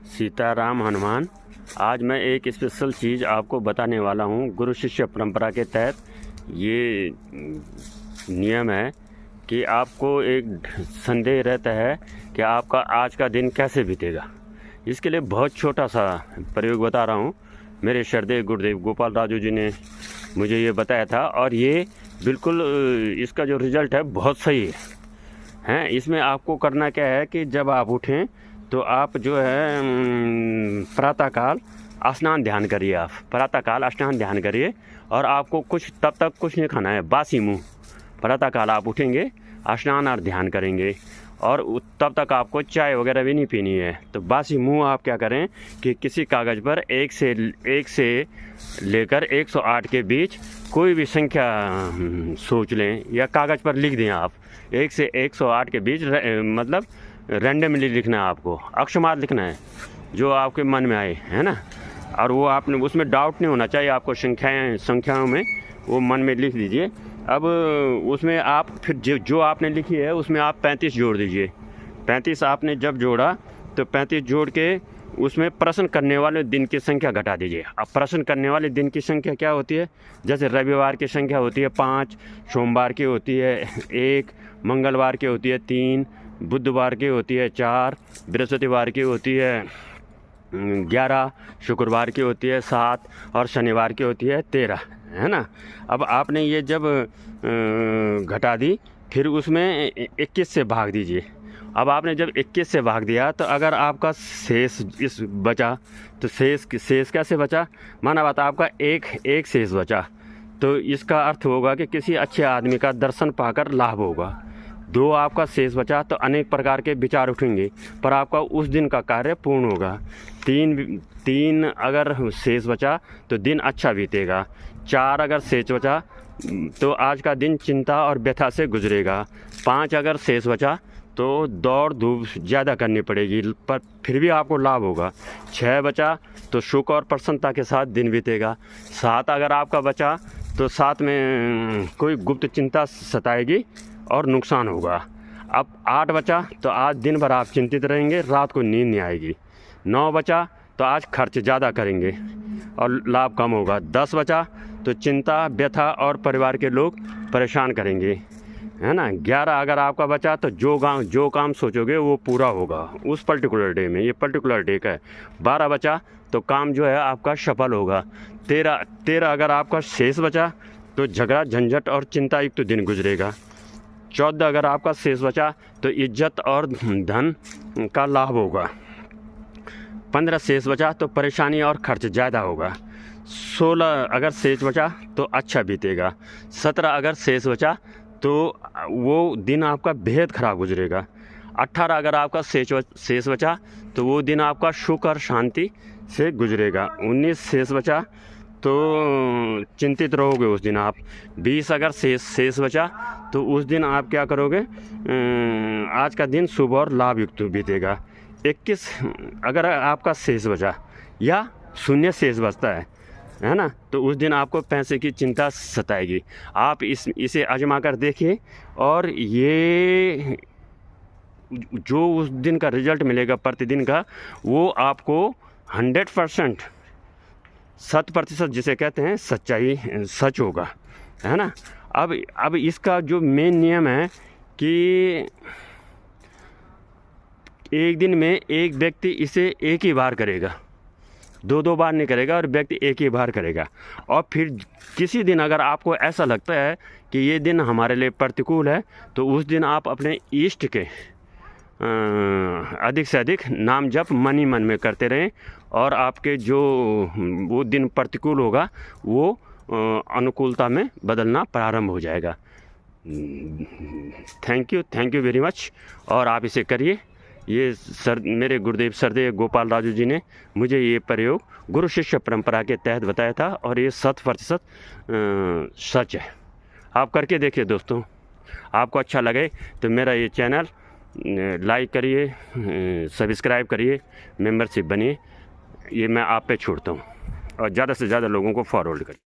सीताराम हनुमान। आज मैं एक स्पेशल चीज़ आपको बताने वाला हूँ। गुरु शिष्य परंपरा के तहत ये नियम है कि आपको एक संदेह रहता है कि आपका आज का दिन कैसे बीतेगा। इसके लिए बहुत छोटा सा प्रयोग बता रहा हूँ। मेरे श्रद्धेय गुरुदेव गोपाल राजू जी ने मुझे ये बताया था और ये बिल्कुल इसका जो रिज़ल्ट है बहुत सही है। इसमें आपको करना क्या है कि जब आप उठें तो आप जो है प्रातःकाल स्नान ध्यान करिए। आप प्रातःकाल स्नान ध्यान करिए और आपको कुछ तब तक कुछ नहीं खाना है, बासी मुँह। प्रातःकाल आप उठेंगे, स्नान और ध्यान करेंगे और तब तक आपको चाय वगैरह भी नहीं पीनी है। तो बासी मुँह आप क्या करें कि किसी कागज़ पर एक से लेकर 108 के बीच कोई भी संख्या सोच लें या कागज़ पर लिख दें। आप 1 से 108 के बीच मतलब रैंडमली लिखना है, आपको अक्षरमात्र लिखना है जो आपके मन में आए, है ना। और वो आपने उसमें डाउट नहीं होना चाहिए, आपको संख्याओं में वो मन में लिख दीजिए। अब उसमें आप फिर जो आपने लिखी है उसमें आप 35 जोड़ दीजिए। 35 आपने जब जोड़ा तो 35 जोड़ के उसमें प्रश्न करने वाले दिन की संख्या घटा दीजिए। अब प्रश्न करने वाले दिन की संख्या क्या होती है? जैसे रविवार की संख्या होती है 5, सोमवार की होती है 1, मंगलवार की होती है 3, बुधवार की होती है 4, बृहस्पतिवार की होती है 11, शुक्रवार की होती है 7 और शनिवार की होती है 13, है ना। अब आपने ये जब घटा दी फिर उसमें 21 से भाग दीजिए। अब आपने जब 21 से भाग दिया तो अगर आपका शेष इस बचा तो शेष कैसे बचा? माना बात आपका एक शेष बचा तो इसका अर्थ होगा कि किसी अच्छे आदमी का दर्शन पाकर लाभ होगा। 2 आपका शेष बचा तो अनेक प्रकार के विचार उठेंगे पर आपका उस दिन का कार्य पूर्ण होगा। 3 अगर शेष बचा तो दिन अच्छा बीतेगा। 4 अगर शेष बचा तो आज का दिन चिंता और व्यथा से गुजरेगा। 5 अगर शेष बचा तो दौड़ धूप ज़्यादा करनी पड़ेगी पर फिर भी आपको लाभ होगा। 6 बचा तो सुख और प्रसन्नता के साथ दिन बीतेगा। 7 अगर आपका बचा तो 7 में कोई गुप्त चिंता सताएगी और नुकसान होगा। अब 8 बचा तो आज दिन भर आप चिंतित रहेंगे, रात को नींद नहीं आएगी। 9 बचा तो आज खर्च ज़्यादा करेंगे और लाभ कम होगा। 10 बचा तो चिंता व्यथा और परिवार के लोग परेशान करेंगे, है ना। 11 अगर आपका बचा तो जो काम सोचोगे वो पूरा होगा उस पर्टिकुलर डे में, ये पर्टिकुलर डे का है। 12 बचा तो काम जो है आपका सफल होगा। 13 अगर आपका शेष बचा तो झगड़ा झंझट और चिंता युक्त तो दिन गुजरेगा। 14 अगर आपका शेष बचा तो इज्जत और धन का लाभ होगा। 15 शेष बचा तो परेशानी और खर्च ज़्यादा होगा। 16 अगर शेष बचा तो अच्छा बीतेगा। 17 अगर शेष बचा तो वो दिन आपका बेहद ख़राब गुजरेगा। 18 अगर आपका शेष बचा तो वो दिन आपका सुख और शांति से गुजरेगा। 19 शेष बचा तो चिंतित रहोगे उस दिन आप। 20 अगर शेष बचा तो उस दिन आप क्या करोगे? आज का दिन शुभ और लाभ युक्त बीतेगा। 21 अगर आपका शेष बचा या शून्य शेष बचता है ना, तो उस दिन आपको पैसे की चिंता सताएगी। आप इसे आजमा कर देखिए और ये जो उस दिन का रिजल्ट मिलेगा प्रतिदिन का वो आपको 100% 100% जिसे कहते हैं सच्चाई सच होगा, है ना। अब इसका जो मेन नियम है कि एक दिन में एक व्यक्ति इसे एक ही बार करेगा, 2 बार नहीं करेगा और व्यक्ति एक ही बार करेगा। और फिर किसी दिन अगर आपको ऐसा लगता है कि ये दिन हमारे लिए प्रतिकूल है तो उस दिन आप अपने इष्ट के अधिक से अधिक नाम जप मन ही मन में करते रहें और आपके जो वो दिन प्रतिकूल होगा वो अनुकूलता में बदलना प्रारंभ हो जाएगा। Thank you very much. और आप इसे करिए। ये मेरे गुरुदेव श्रद्धेय गोपाल राजू जी ने मुझे ये प्रयोग गुरु शिष्य परंपरा के तहत बताया था और ये 100% सच है। आप करके देखिए दोस्तों। आपको अच्छा लगे तो मेरा ये चैनल लाइक करिए, सब्सक्राइब करिए, मेंबरशिप बनिए। ये मैं आप पे छोड़ता हूँ और ज़्यादा से ज़्यादा लोगों को फॉरवर्ड करिए।